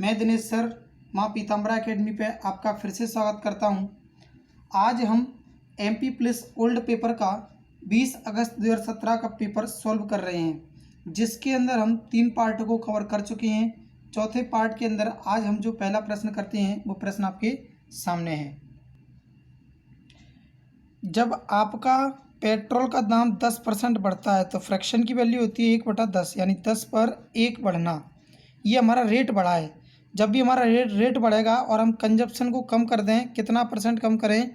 मैं दिनेश सर माँ पीताम्बरा एकेडमी पे आपका फिर से स्वागत करता हूँ। आज हम एमपी प्लस ओल्ड पेपर का 20 अगस्त 2017 का पेपर सॉल्व कर रहे हैं, जिसके अंदर हम 3 पार्ट को कवर कर चुके हैं। चौथे पार्ट के अंदर आज हम जो पहला प्रश्न करते हैं वो प्रश्न आपके सामने है। जब आपका पेट्रोल का दाम 10% बढ़ता है तो फ्रैक्शन की वैल्यू होती है 1/10, यानी 10 पर 1 बढ़ना। ये हमारा रेट बढ़ा है। जब भी हमारा रेट बढ़ेगा और हम कंजप्शन को कम कर दें, कितना % कम करें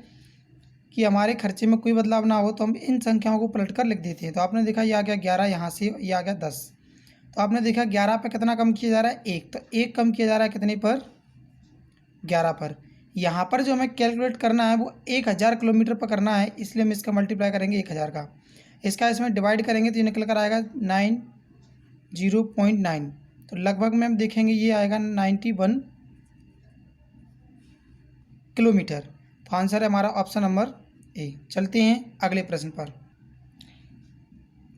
कि हमारे खर्चे में कोई बदलाव ना हो, तो हम इन संख्याओं को पलट कर लिख देते हैं। तो आपने देखा ये आ गया 11, यहाँ से ये आ गया 10। तो आपने देखा 11 पे कितना कम किया जा रहा है, 1। तो 1 कम किया जा रहा है कितने पर, 11 पर। यहाँ पर जो हमें कैलकुलेट करना है वो 1000 किलोमीटर पर करना है, इसलिए हम इसका मल्टीप्लाई करेंगे 1000 का। इसका इसमें डिवाइड करेंगे तो ये निकल कर आएगा 90.9। तो लगभग में हम देखेंगे ये आएगा 91 किलोमीटर। तो आंसर है हमारा ऑप्शन नंबर ए। चलते हैं अगले प्रश्न पर।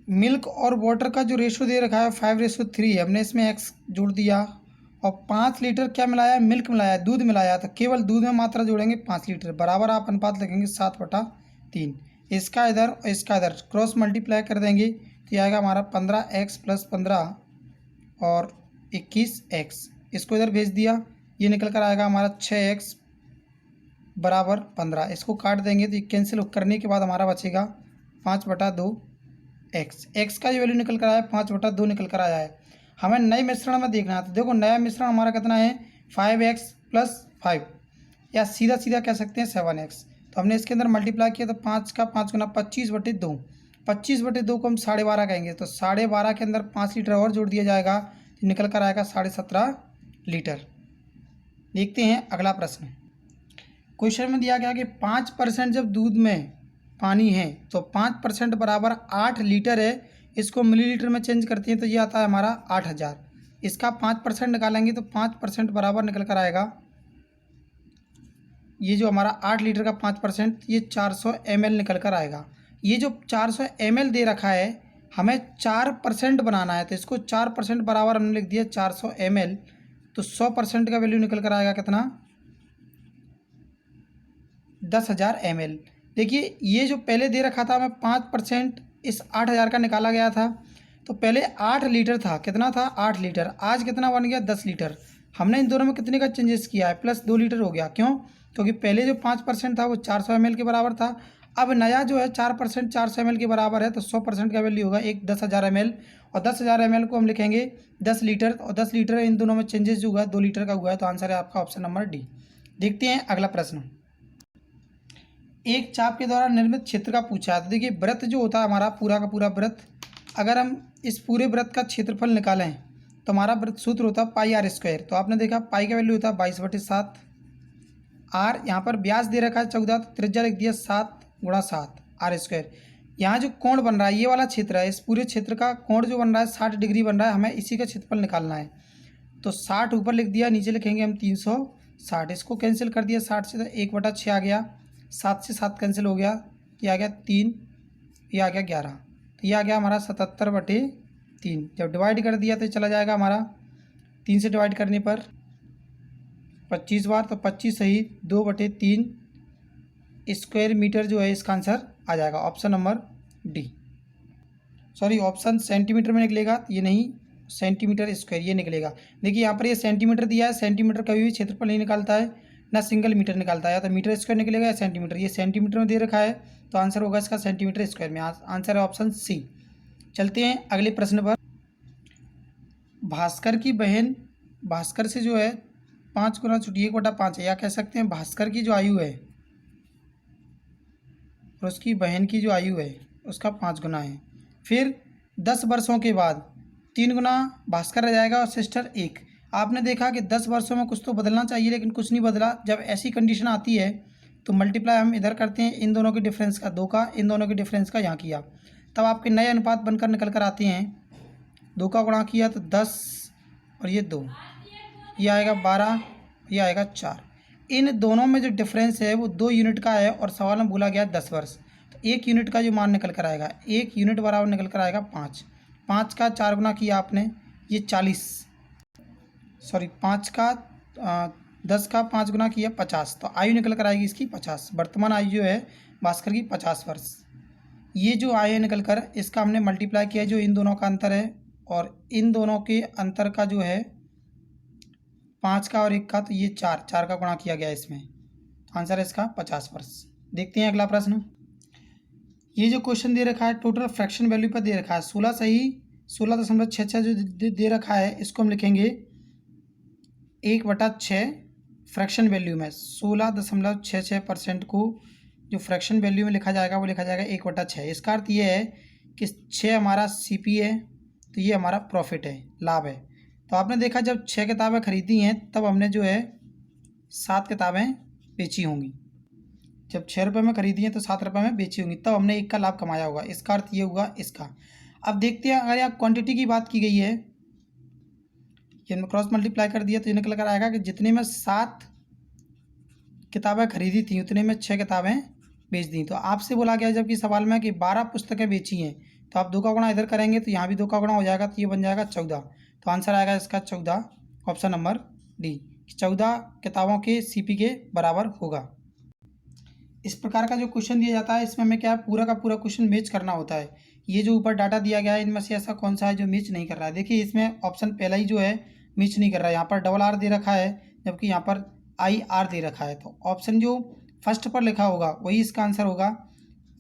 मिल्क और वाटर का जो रेशो दे रखा है 5:3 है। हमने इसमें x जोड़ दिया और 5 लीटर क्या मिलाया, मिल्क मिलाया, दूध मिलाया। तो केवल दूध में मात्रा जोड़ेंगे 5 लीटर, बराबर आप अनुपात लिखेंगे 7/3। इसका इधर और इसका इधर क्रॉस मल्टीप्लाई कर देंगे तो ये आएगा हमारा 15x + 15 और 21x। इसको इधर भेज दिया, ये निकल कर आएगा हमारा 6x = 15। इसको काट देंगे तो ये कैंसिल करने के बाद हमारा बचेगा 5/2x। x का ये वैल्यू निकल कर आया 5/2 निकल कर आया है। हमें नए मिश्रण में देखना है। तो देखो नया मिश्रण हमारा कितना है, 5x + 5, या सीधा सीधा कह सकते हैं 7x। तो हमने इसके अंदर मल्टीप्लाई किया तो 5 का 5 गुना 25/2। 25/2 को हम 12.5 कहेंगे। तो 12.5 के अंदर 5 लीटर और जोड़ दिया जाएगा तो निकल कर आएगा 17.5 लीटर। देखते हैं अगला प्रश्न। क्वेश्चन में दिया गया कि 5% जब दूध में पानी है तो 5% बराबर 8 लीटर है। इसको मिलीलीटर में चेंज करते हैं तो ये आता है हमारा 8000। इसका 5% निकालेंगे तो 5% बराबर निकल कर आएगा, ये जो हमारा 8 लीटर का 5%, ये 400 ml निकल कर आएगा। ये जो 400 ml दे रखा है, हमें 4% बनाना है। तो इसको 4% बराबर हमने लिख दिया 400 ml। तो 100% का वैल्यू निकल कर आएगा कितना, 10,000 ml। देखिए ये जो पहले दे रखा था हमें 5% इस 8000 का निकाला गया था। तो पहले 8 लीटर था, कितना था 8 लीटर। आज कितना बन गया 10 लीटर। हमने इन दोनों में कितने का चेंजेस किया है, +2 लीटर हो गया। क्यों, क्योंकि पहले जो 5% था वो 400 ml के बराबर था। अब नया जो है 4% 400 ml के बराबर है। तो 100% का वैल्यू होगा 10,000 ml। और 10,000 ml को हम लिखेंगे 10 लीटर, और 10 लीटर इन दोनों में चेंजेस जो हुआ है 2 लीटर का हुआ है। तो आंसर है आपका ऑप्शन नंबर डी। देखते हैं अगला प्रश्न। एक चाप के द्वारा निर्मित क्षेत्र का पूछा है। तो देखिए वृत्त जो होता है हमारा पूरा का पूरा वृत्त, अगर हम इस पूरे वृत्त का क्षेत्रफल निकालें तो हमारा वृत्त सूत्र होता है πr²। तो आपने देखा पाई का वैल्यू होता है 22/7। आर यहाँ पर व्यास दे रखा है 14, तो त्रिज्या लिख दिया 7 × 7 r²। यहाँ जो कोण बन रहा है ये वाला क्षेत्र है, इस पूरे क्षेत्र का कोण जो बन रहा है 60 डिग्री बन रहा है। हमें इसी का क्षेत्रफल निकालना है। तो 60 ऊपर लिख दिया, नीचे लिखेंगे हम 360। इसको कैंसिल कर दिया 60 से, तो 1/6 आ गया। 7 से 7 कैंसिल हो गया, ये आ गया 3, ये आ गया 11। तो ये आ गया हमारा 77/3। जब डिवाइड कर दिया तो चला जाएगा हमारा 3 से डिवाइड करने पर 25 बार। तो 25 सही 2/3 स्क्वायर मीटर जो है इसका आंसर आ जाएगा option number D. Sorry, option centimetre में निकलेगा, ये नहीं सेंटीमीटर स्क्वायर ये निकलेगा। देखिए यहाँ पर ये सेंटीमीटर दिया है, सेंटीमीटर कभी भी क्षेत्रफल नहीं निकालता है, ना सिंगल मीटर निकालता है। या तो मीटर स्क्वायर निकलेगा या सेंटीमीटर। ये सेंटीमीटर में दे रखा है तो आंसर होगा इसका सेंटीमीटर स्क्वायर में। आंसर है ऑप्शन सी। चलते हैं अगले प्रश्न पर। भास्कर की बहन भास्कर से जो है 5 गुना छोटी 1/5 है, या कह सकते हैं भास्कर की जो आयु है और उसकी बहन की जो आयु है उसका 5 गुना है। फिर 10 वर्षों के बाद 3 गुना भास्कर रह जाएगा और सिस्टर 1। आपने देखा कि 10 वर्षों में कुछ तो बदलना चाहिए लेकिन कुछ नहीं बदला। जब ऐसी कंडीशन आती है तो मल्टीप्लाई हम इधर करते हैं इन दोनों के डिफरेंस का, 2 का इन दोनों के डिफरेंस का यहाँ किया, तब आपके नए अनुपात बनकर निकल कर आते हैं। 2 का गुणा किया तो 10 और ये 2, ये आएगा 12, ये आएगा 4। इन दोनों में जो डिफरेंस है वो 2 यूनिट का है और सवाल में बोला गया 10 वर्ष। तो 1 यूनिट का जो मान निकल कर आएगा, 1 यूनिट बराबर निकल कर आएगा 5। 5 का 4 गुना किया आपने, ये 40। सॉरी 5 का 10 का 5 गुना किया 50, तो आयु निकल कर आएगी इसकी 50। वर्तमान आयु जो है भास्कर की 50 वर्ष। ये जो आयु है निकल कर, इसका हमने मल्टीप्लाई किया जो इन दोनों का अंतर है, और इन दोनों के अंतर का जो है 5 का और 1 का, तो ये 4 का गुणा किया गया इसमें, तो आंसर है इसका 50 वर्ष। देखते हैं अगला प्रश्न। ये जो क्वेश्चन दे रखा है टोटल फ्रैक्शन वैल्यू पर दे रखा है 16 सही 16.66 जो दे रखा है, इसको हम लिखेंगे 1/6 फ्रैक्शन वैल्यू में 16.66% को जो फ्रैक्शन वैल्यू में लिखा जाएगा वो लिखा जाएगा 1/6। इसका अर्थ ये है कि 6 हमारा सीपी है, तो ये हमारा प्रॉफिट है, लाभ है। तो आपने देखा जब 6 किताबें खरीदी हैं तब हमने जो है 7 किताबें बेची होंगी। जब 6 रुपये में खरीदी हैं तो 7 रुपये में बेची होंगी, तब हमने 1 का लाभ कमाया होगा। इसका अर्थ ये हुआ इसका। अब देखते हैं, अगर यहाँ क्वांटिटी की बात की गई है, ये हमने क्रॉस मल्टीप्लाई कर दिया तो ये निकल कर आएगा कि जितने में 7 किताबें खरीदी थी उतने में 6 किताबें बेच दी। तो आपसे बोला गया जबकि सवाल में कि 12 पुस्तकें बेची हैं, तो आप 2 का गुणा इधर करेंगे तो यहाँ भी 2 का गुणा हो जाएगा, तो ये बन जाएगा 14। तो आंसर आएगा इसका 14, ऑप्शन नंबर डी, 14 किताबों के सीपी के बराबर होगा। इस प्रकार का जो क्वेश्चन दिया जाता है इसमें हमें क्या है, पूरा का पूरा क्वेश्चन मैच करना होता है। ये जो ऊपर डाटा दिया गया है इनमें से ऐसा कौन सा है जो मैच नहीं कर रहा है। देखिए इसमें ऑप्शन पहला ही जो है मैच नहीं कर रहा है, यहाँ पर RR दे रखा है जबकि यहाँ पर IR दे रखा है, तो ऑप्शन जो फर्स्ट पर लिखा होगा वही इसका आंसर होगा।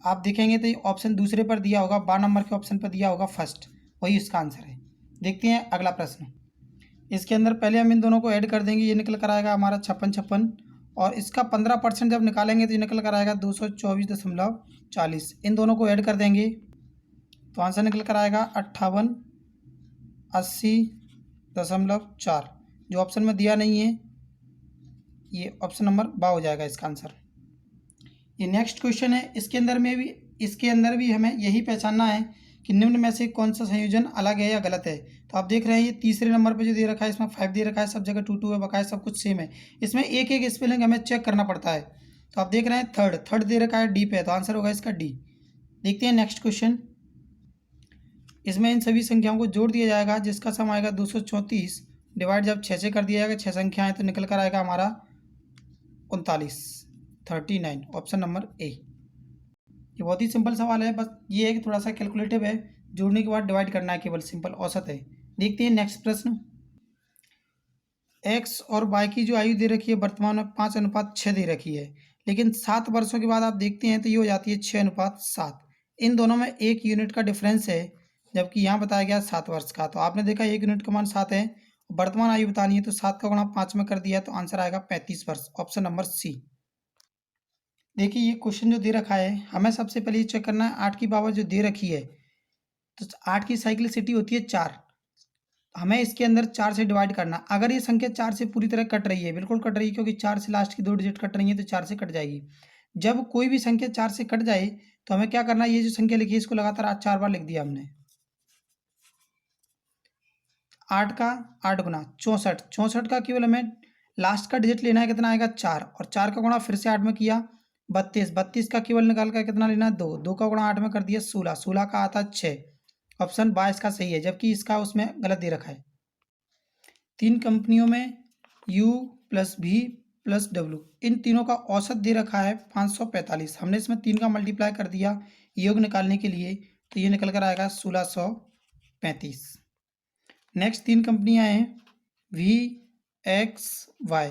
आप देखेंगे तो ऑप्शन दूसरे पर दिया होगा, 12 नंबर के ऑप्शन पर दिया होगा फर्स्ट, वही इसका आंसर है। देखते हैं अगला प्रश्न। इसके अंदर पहले हम इन दोनों को ऐड कर देंगे, ये निकल कर आएगा हमारा 56, और इसका 15% जब निकालेंगे तो ये निकल कर आएगा 224.40। इन दोनों को ऐड कर देंगे तो आंसर निकल कर आएगा 5880.4। जो ऑप्शन में दिया नहीं है ये ऑप्शन नंबर बा हो जाएगा इसका आंसर। ये नेक्स्ट क्वेश्चन है, इसके अंदर भी हमें यही पहचानना है कि निम्न में से कौन सा संयोजन अलग है या गलत है। तो आप देख रहे हैं ये तीसरे नंबर पे जो दे रखा है इसमें 5 दे रखा है, सब जगह 2 है, बकाया सब कुछ सेम है। इसमें एक एक स्पेलिंग हमें चेक करना पड़ता है। तो आप देख रहे हैं थर्ड दे रखा है डी पे, तो आंसर होगा इसका डी। देखते हैं नेक्स्ट क्वेश्चन। इसमें इन सभी संख्याओं को जोड़ दिया जाएगा जिसका सम आएगा 234 डिवाइड जब 6 से कर दिया जाएगा, 6 संख्याएँ तो निकल कर आएगा हमारा 39 ऑप्शन नंबर ए। ये बहुत ही सिंपल सवाल है, बस ये है कि थोड़ा सा कैलकुलेटिव है, जोड़ने के बाद डिवाइड करना है, केवल सिंपल औसत है। देखते हैं नेक्स्ट प्रश्न। एक्स और वाई की जो आयु दे रखी है वर्तमान में 5:6 दे रखी है, लेकिन 7 वर्षों के बाद आप देखते हैं तो ये हो जाती है 6:7। इन दोनों में 1 यूनिट का डिफरेंस है, जबकि यहाँ बताया गया 7 वर्ष का। तो आपने देखा 1 यूनिट का मान 7 है, वर्तमान आयु बतानी है तो 7 का गुणा 5 में कर दिया तो आंसर आएगा 35 वर्ष, ऑप्शन नंबर सी। देखिए ये क्वेश्चन जो दे रखा है हमें सबसे पहले ये चेक करना है 8 की पावर जो दे रखी है, तो 8 की साइक्लिसिटी होती है 4, हमें इसके अंदर 4 से डिवाइड करना। अगर ये संख्या 4 से पूरी तरह कट रही है, बिल्कुल कट रही है, क्योंकि 4 से लास्ट की 2 डिजिट कट रही है तो 4 से कट जाएगी। जब कोई भी संख्या 4 से कट जाए तो हमें क्या करना है, ये जो संख्या लिखी है इसको लगातार 4 बार लिख दिया हमने। 8 का 8 गुना 64 का केवल हमें लास्ट का डिजिट लेना है, कितना आएगा 4, और 4 का गुणा फिर से 8 में किया 32 का केवल निकाल कर कितना लेना है 2 का गुणा 8 में कर दिया 16 का आता 6, ऑप्शन 22 का सही है, जबकि इसका उसमें गलत दे रखा है। 3 कंपनियों में U plus V plus W, इन तीनों का औसत दे रखा है 545। हमने इसमें 3 का मल्टीप्लाई कर दिया योग निकालने के लिए, तो ये निकल कर आएगा 1635। नेक्स्ट 3 कंपनियां हैं V X Y,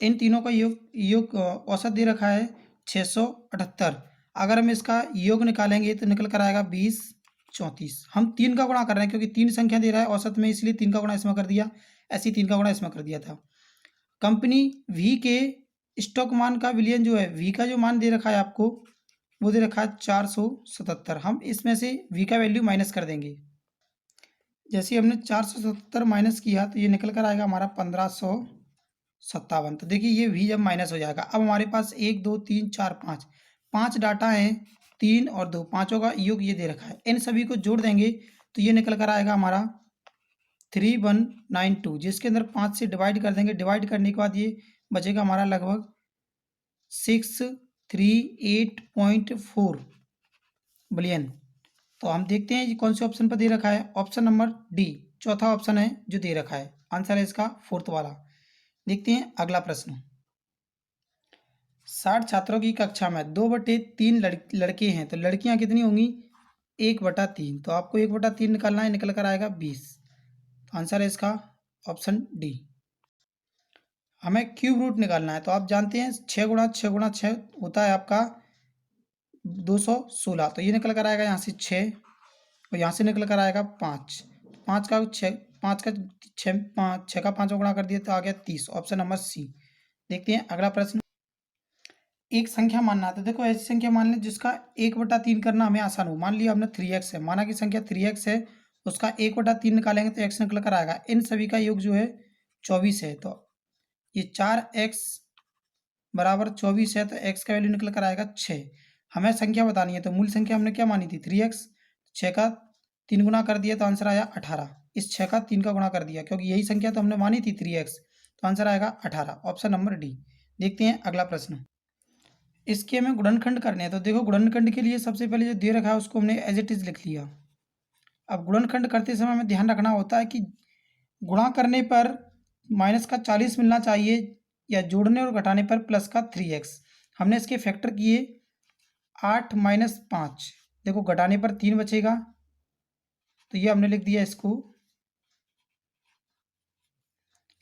इन तीनों का योग औसत दे रखा है 678। अगर हम इसका योग निकालेंगे तो निकल कर आएगा 2034। हम 3 का गुणा कर रहे हैं क्योंकि 3 संख्या दे रहा है औसत में, इसलिए 3 का गुणा इसमें कर दिया, ऐसे 3 का गुणा इसमें कर दिया था। कंपनी V के स्टॉक मान का विलयन जो है, V का जो मान दे रखा है आपको वो दे रखा है 477। हम इसमें से V का वैल्यू माइनस कर देंगे। जैसे हमने 477 माइनस किया तो ये निकल कर आएगा हमारा 1557। तो देखिए ये V जब माइनस हो जाएगा, अब हमारे पास 1 2 3 4 5 डाटा हैं, 3 और 2, पाँचों का योग ये दे रखा है। इन सभी को जोड़ देंगे तो ये निकल कर आएगा हमारा 3192, जिसके अंदर 5 से डिवाइड कर देंगे। डिवाइड करने के बाद ये बचेगा हमारा लगभग 638.4 बिलियन। तो हम देखते हैं ये कौन से ऑप्शन पर दे रखा है, ऑप्शन नंबर डी चौथा ऑप्शन है जो दे रखा है, आंसर है इसका फोर्थ वाला। देखते हैं अगला प्रश्न। 60 छात्रों की कक्षा में 2/3 लड़के हैं, तो लड़कियां कितनी होंगी? 1/3। तो आपको 1/3 निकालना है, निकल कर आएगा 20। तो आंसर है इसका ऑप्शन डी। हमें क्यूब रूट निकालना है, तो आप जानते हैं 6 गुणा 6 गुणा 6 होता है आपका 216। तो ये निकल कर आएगा यहाँ से 6 और यहाँ से निकल कर आएगा 5। 5 का 6, 5 का 6, 5 6 का 5 गुणा कर दिया तो आ गया 30। Option number C. देखते हैं अगला प्रश्न। एक संख्या मानना है, तो देखो ऐसी संख्या मान लें जिसका 1/3 करना हमें आसान हो। मान लिया हमने 3x है, माना कि संख्या 3x है, उसका 1/3 निकालेंगे तो x निकल कर आएगा। इन सभी का योग जो है 24 है, तो ये 4x बराबर 24 है, तो x का वैल्यू निकल कर आएगा 6। हमें संख्या बतानी है, तो मूल संख्या हमने क्या मानी थी? 3x। 6 का 3 गुना कर दिया तो आंसर आया 18। इस 6 का 3 का गुणा कर दिया, क्योंकि यही संख्या तो हमने मानी थी 3x, तो आंसर आएगा 18। Option number D. देखते हैं अगला प्रश्न। इसके हमें गुणनखंड करने हैं, तो देखो गुणनखंड के लिए सबसे पहले जो दे रखा है उसको हमने एज इट इज लिख लिया। अब गुणनखंड करते समय हमें ध्यान रखना होता है कि गुणा करने पर माइनस का 40 मिलना चाहिए, या जोड़ने और घटाने पर प्लस का 3x। हमने इसके फैक्टर किए 8 माइनस 5। देखो घटाने पर 3 बचेगा, तो ये हमने लिख दिया इसको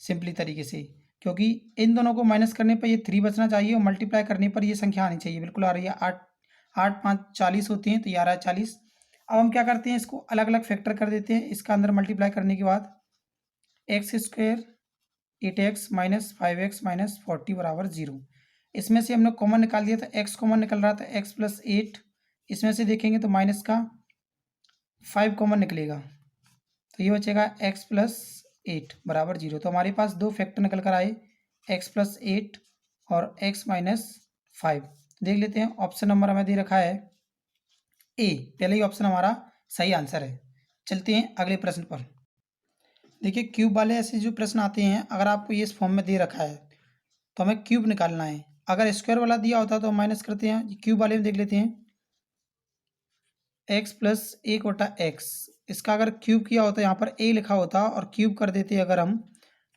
सिंपली तरीके से, क्योंकि इन दोनों को माइनस करने पर ये 3 बचना चाहिए और मल्टीप्लाई करने पर ये संख्या आनी चाहिए। बिल्कुल आ रही है। 8 8 5 40 होते हैं, तो ये आ रहा है 40। अब हम क्या करते हैं, इसको अलग अलग फैक्टर कर देते हैं। इसका अंदर मल्टीप्लाई करने के बाद x² 8x minus 5x minus 40 बराबर 0। इसमें से हमने कॉमन निकाल दिया, तो x कॉमन निकल रहा था, x प्लस 8। इसमें से देखेंगे तो माइनस का 5 कॉमन निकलेगा, तो ये बचेगा x प्लस 8 बराबर 0। तो हमारे पास दो फैक्टर निकल कर आए, x प्लस 8 और x माइनस 5। देख लेते हैं, ऑप्शन नंबर हमें दे रखा है ए। पहले ही ऑप्शन हमारा सही आंसर है। चलते हैं अगले प्रश्न पर। देखिए क्यूब वाले ऐसे जो प्रश्न आते हैं, अगर आपको ये इस फॉर्म में दे रखा है तो हमें क्यूब निकालना है। अगर स्क्वायर वाला दिया होता तो माइनस करते हैं। क्यूब वाले में देख लेते हैं, x प्लस 1/x। इसका अगर क्यूब किया होता, यहाँ पर a लिखा होता और क्यूब कर देते अगर हम,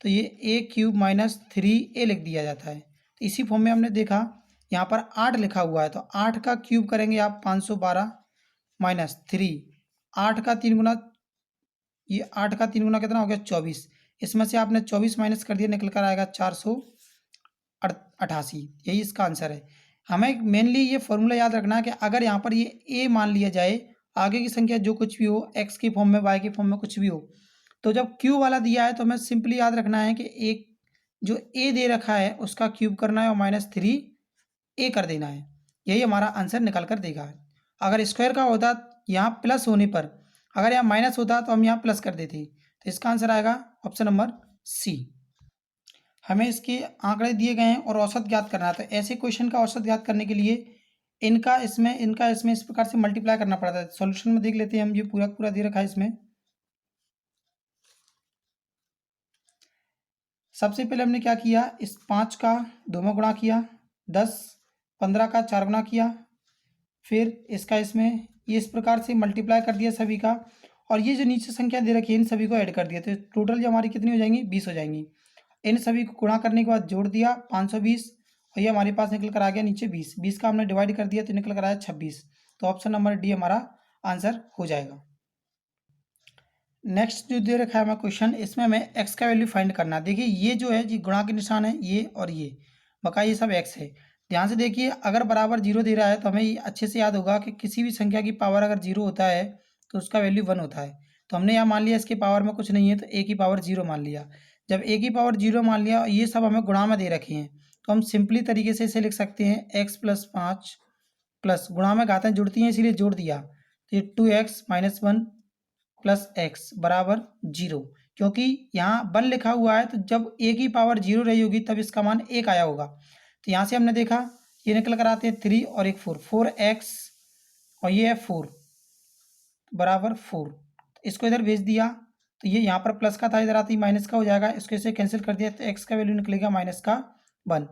तो ये a³ माइनस 3a लिख दिया जाता है। तो इसी फॉर्म में हमने देखा यहाँ पर 8 लिखा हुआ है, तो 8 का क्यूब करेंगे आप 512 माइनस 3। 8 का 3 गुना, ये 8 का 3 गुना कितना हो गया? 24। इसमें से आपने 24 माइनस कर दिया, निकल कर आएगा 488। यही इसका आंसर है। हमें मेनली ये फॉर्मूला याद रखना है कि अगर यहाँ पर ये a मान लिया जाए, आगे की संख्या जो कुछ भी हो, x की फॉर्म में, y की फॉर्म में कुछ भी हो, तो जब q वाला दिया है तो हमें सिंपली याद रखना है कि एक जो a दे रखा है उसका क्यूब करना है और माइनस 3a कर देना है। यही हमारा आंसर निकल कर देगा। अगर स्क्वायर का होता यहाँ प्लस होने पर, अगर यहाँ माइनस होता तो हम यहाँ प्लस कर देते, तो इसका आंसर आएगा ऑप्शन नंबर सी। हमें इसके आंकड़े दिए गए हैं और औसत ज्ञात करना है, तो ऐसे क्वेश्चन का औसत ज्ञात करने के लिए इनका इसमें इस प्रकार से मल्टीप्लाई करना पड़ता है। सॉल्यूशन में देख लेते हैं हम, ये पूरा पूरा दे रखा है। इसमें सबसे पहले हमने क्या किया, इस 5 का 2 में गुणा किया, 10 15 का 4 गुणा किया, फिर इसका इसमें ये इस प्रकार से मल्टीप्लाई कर दिया सभी का, और ये जो नीचे संख्या दे रखी है इन सभी को ऐड कर दिया, तो टोटल जो हमारी कितनी हो जाएंगी? 20 हो जाएंगी। इन सभी को गुणा करने के बाद जोड़ दिया 520, और ये हमारे पास निकल कर आ गया नीचे 20। 20 का हमने डिवाइड कर दिया तो निकल कर आया 26। तो ऑप्शन नंबर डी हमारा आंसर हो जाएगा। नेक्स्ट जो दे रखा है हमें क्वेश्चन, इसमें हमें एक्स का वैल्यू फाइंड करना है। देखिए ये जो है जी गुणा के निशान है, ये और ये बका, ये सब एक्स है। ध्यान से देखिए, अगर बराबर 0 दे रहा है तो हमें ये अच्छे से याद होगा कि किसी भी संख्या की पावर अगर 0 होता है तो उसका वैल्यू 1 होता है। तो हमने यहाँ मान लिया इसके पावर में कुछ नहीं है, तो a की पावर 0 मान लिया। जब a की पावर 0 मान लिया, ये सब हमें गुणा में दे रखे हैं, तो हम सिंपली तरीके से इसे लिख सकते हैं x प्लस 5 प्लस गुणा में घातें जुड़ती हैं इसीलिए जोड़ दिया, तो ये 2x माइनस 1 प्लस एक्स बराबर 0। क्योंकि यहाँ 1 लिखा हुआ है, तो जब a की पावर 0 रही होगी तब इसका मान 1 आया होगा। तो यहाँ से हमने देखा ये निकल कर आते हैं 3 और एक 4, 4x और ये है 4 बराबर 4। इसको इधर भेज दिया, तो ये यहाँ पर प्लस का था, इधर आते ही माइनस का हो जाएगा। इसको इसे कैंसिल कर दिया तो x का वैल्यू निकलेगा माइनस का 1।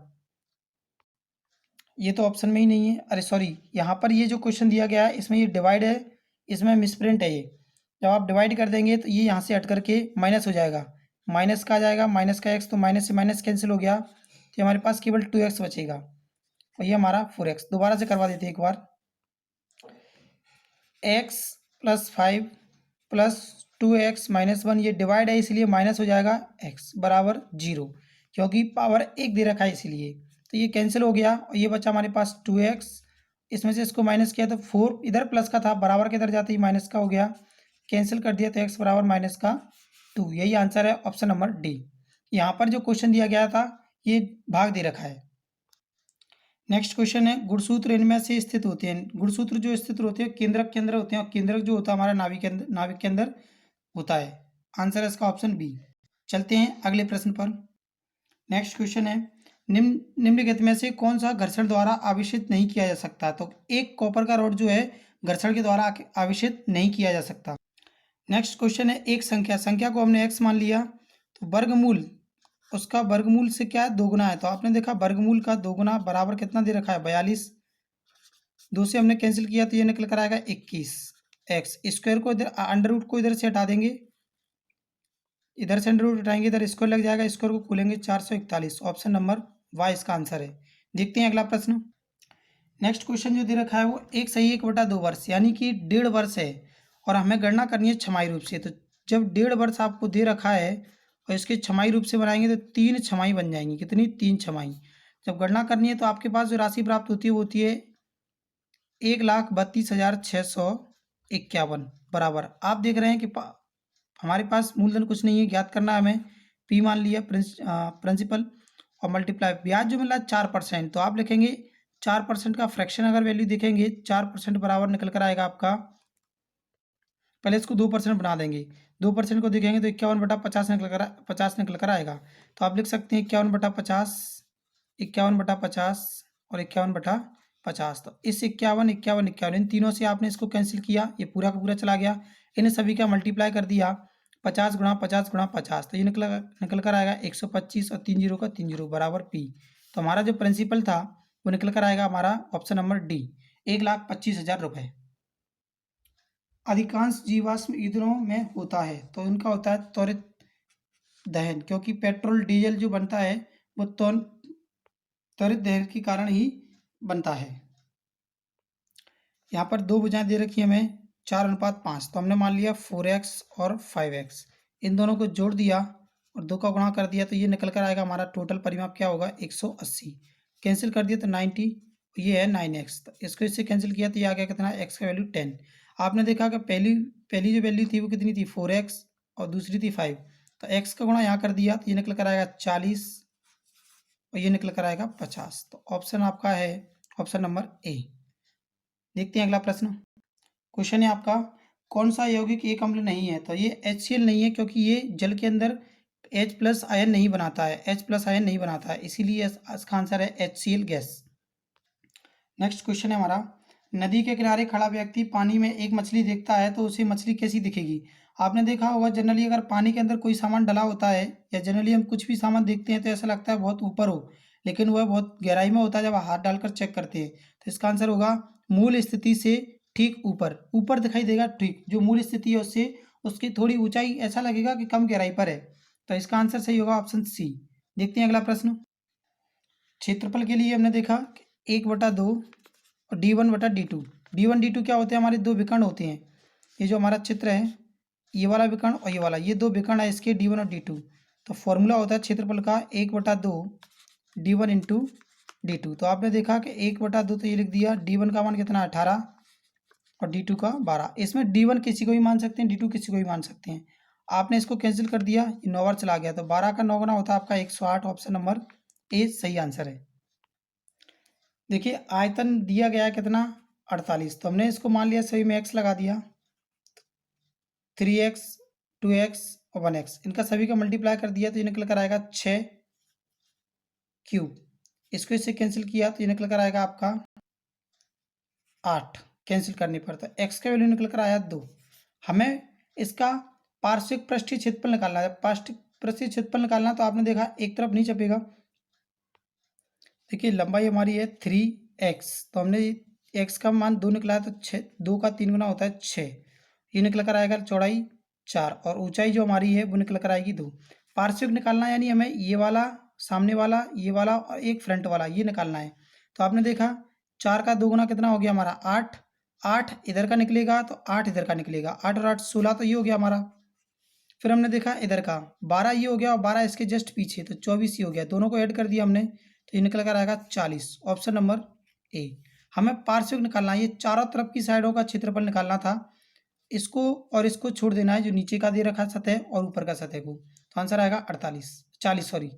ये तो ऑप्शन में ही नहीं है, अरे सॉरी, यहाँ पर ये जो क्वेश्चन दिया गया है इसमें ये डिवाइड है, इसमें मिसप्रिंट है। ये जब आप डिवाइड कर देंगे तो ये यहाँ से हट करके माइनस हो जाएगा, माइनस का आ जाएगा, माइनस का एक्स, तो माइनस से माइनस कैंसिल हो गया, तो हमारे पास केवल 2x बचेगा और ये हमारा 4x। दोबारा से करवा देते हैं एक बार। x plus 5 plus 2x minus 1, ये डिवाइड है इसलिए माइनस हो जाएगा x बराबर 0, क्योंकि पावर 1 दे रखा है इसीलिए, तो ये कैंसिल हो गया और ये बचा हमारे पास 2x। इसमें से इसको माइनस किया तो 4 इधर प्लस का था, बराबर के इधर जाते ही माइनस का हो गया, कैंसिल कर दिया तो x बराबर माइनस का 2। यही आंसर है ऑप्शन नंबर डी। यहाँ पर जो क्वेश्चन दिया गया था ये भाग दे रखा है। नेक्स्ट क्वेश्चन है, गुणसूत्र इनमें से स्थित होते हैं। गुणसूत्र जो स्थित होते हैं केंद्रक के अंदर होते हैं और केंद्रक जो होता है हमारा नाभिक के अंदर होता है। आंसर है इसका ऑप्शन बी। चलते हैं अगले प्रश्न पर। नेक्स्ट क्वेश्चन है, निम्नलिखित में से कौन सा घर्षण द्वारा आवेशित नहीं किया जा सकता। तो एक कॉपर का रॉड जो है घर्षण के द्वारा आवेशित नहीं किया जा सकता। नेक्स्ट क्वेश्चन है, एक संख्या को हमने x मान लिया, तो वर्गमूल उसका वर्गमूल से क्या है, दोगुना है। तो आपने देखा वर्गमूल का दोगुना बराबर कितना दे रखा है, 42। 2 से हमने कैंसिल किया तो ये निकल कर आएगा 21। एक्स स्क्वायर को इधर अंडर रूट को इधर से हटा देंगे, इधर से अंडर रूट हटाएंगे, इधर स्क्वायर लग जाएगा, स्क्वायर को खोलेंगे 441। ऑप्शन नंबर वाई इसका आंसर है। देखते हैं अगला प्रश्न। नेक्स्ट क्वेश्चन जो दे रखा है वो 1 सही 1/2 वर्ष यानी कि 1.5 वर्ष है और हमें गणना करनी है छमाही रूप से। तो जब 1.5 वर्ष आपको दे रखा है और इसके छमाही रूप से बनाएंगे तो 3 छमाही बन जाएंगी। कितनी, 3 छमाही। जब गणना करनी है तो आपके पास जो राशि प्राप्त होती है वो होती है 1,32,651 बराबर। आप देख रहे हैं कि हमारे पास मूलधन कुछ नहीं है, ज्ञात करना है हमें। पी मान लिया प्रिंसिपल और मल्टीप्लाई ब्याज जो मिला 4%, तो आप लिखेंगे 4% का फ्रैक्शन अगर वैल्यू देखेंगे 4% बराबर निकल कर आएगा आपका, पहले इसको 2% बना देंगे, 2% को देखेंगे तो 51/50 निकल कर आएगा। तो आप लिख सकते हैं 51/50, 51/50 और 51/50। तो इस 51, 51, 51 इन तीनों से आपने इसको कैंसिल किया, ये पूरा का पूरा चला गया, इन्हें सभी का मल्टीप्लाई कर दिया 50 गुणा 50 गुणा 50, तो ये निकल कर आएगा 125 और 3 जीरो का 3 जीरो बराबर पी। तो हमारा जो प्रिंसिपल था वो निकल कर आएगा हमारा ऑप्शन नंबर डी, 1,25,000 रुपये। अधिकांश जीवाश्म ईंधनों में होता है, तो इनका होता है त्वरित दहन, क्योंकि पेट्रोल डीजल जो बनता है वो त्वरित दहन के कारण ही बनता है। यहाँ पर 2 भुजाएं दे रखी है हमें 4:5, तो हमने मान लिया 4x और 5x, इन दोनों को जोड़ दिया और 2 का गुणा कर दिया, तो ये निकल कर आएगा हमारा टोटल परिमाप क्या होगा 180। कैंसिल कर दिया तो 90, ये है 9x, तो इसको इससे कैंसिल किया तो ये आ गया कितना, x का वैल्यू 10। आपने देखा कि पहली जो वैल्यू थी वो कितनी थी 4x और दूसरी थी 5, तो x का गुणा यहाँ कर दिया तो ये निकल कर आएगा 40 और ये निकल कर आएगा 50। तो ऑप्शन आपका है ऑप्शन नंबर ए। देखते हैं अगला प्रश्न। क्वेश्चन है आपका, कौन सा यौगिक एक अम्ल नहीं है। तो ये HCl नहीं है, क्योंकि ये जल के अंदर H+ आयन नहीं बनाता है, H+ आयन नहीं बनाता है, इसीलिए इसका आंसर है HCl गैस। नेक्स्ट क्वेश्चन है हमारा, नदी के किनारे खड़ा व्यक्ति पानी में एक मछली देखता है तो उसे मछली कैसी दिखेगी। आपने देखा होगा जनरली अगर पानी के अंदर कोई सामान डला होता है या जनरली हम कुछ भी सामान देखते हैं तो ऐसा लगता है बहुत ऊपर हो, लेकिन वह बहुत गहराई में होता है जब हाथ डालकर चेक करते हैं। तो इसका आंसर होगा मूल स्थिति से ठीक ऊपर, ऊपर दिखाई देगा, ठीक जो मूल स्थिति है उससे उसकी थोड़ी ऊंचाई ऐसा लगेगा कि कम गहराई पर है। तो इसका आंसर सही होगा ऑप्शन सी। देखते हैं अगला प्रश्न। क्षेत्रफल के लिए हमने देखा 1/2 और d1/d2। d1 d2 क्या होते हैं, हमारे 2 विकर्ण होते हैं। ये जो हमारा चित्र है ये वाला विकर्ण और ये वाला, ये 2 विकर्ण है इसके d1 और d2। तो फॉर्मूला होता है क्षेत्रफल का 1/2 d1 × d2। तो आपने देखा कि 1/2 तो ये लिख दिया, d1 का मान कितना 18 और d2 का 12। इसमें d1 किसी को भी मान सकते हैं, d2 किसी को भी मान सकते हैं। आपने इसको कैंसिल कर दिया, ये 9 बार चला गया, तो 12 का 9 गुना होता है आपका 108। ऑप्शन नंबर ए सही आंसर है। देखिए आयतन दिया गया है कितना 48, तो हमने इसको मान लिया सभी में x लगा दिया, 3x 2x और 1x, इनका सभी का मल्टीप्लाई कर दिया तो ये निकल कर आएगा 6 क्यूब। इसको इससे कैंसिल किया तो ये निकल कर आएगा आपका 8, कैंसिल करने पर तो x का वैल्यू निकल कर आया 2। हमें इसका पार्श्विक पृष्ठीय क्षेत्रफल निकालना है। पार्श्विक पृष्ठीय क्षेत्रफल निकालना तो आपने देखा एक तरफ नहीं छपेगा। देखिए लंबाई हमारी है 3x, तो हमने x का मान 2 निकला है तो 6, 2 का 3 गुना होता है 6, ये निकल कर आएगा चौड़ाई 4 और ऊंचाई जो हमारी है वो निकल कर आएगी 2। पार्श्विक निकालना है, यानी हमें ये वाला, सामने वाला, ये वाला और एक फ्रंट वाला, ये निकालना है। तो आपने देखा 4 का 2 गुना कितना हो गया हमारा 8, 8 इधर का निकलेगा तो 8 इधर का निकलेगा, 8 और 8 16, तो ये हो गया हमारा। फिर हमने देखा इधर का 12 ये हो गया और 12 इसके जस्ट पीछे, तो 24 ये हो गया। दोनों को ऐड कर दिया हमने तो ये निकल कर आएगा 40। Option number A. हमें पार्श्विक निकालना है, ये चारों तरफ की साइडों का क्षेत्रफल निकालना था। इसको और इसको छोड़ देना है, जो नीचे का दे रखा सतह और ऊपर का सतह को। तो आंसर आएगा 48, 40 सॉरी।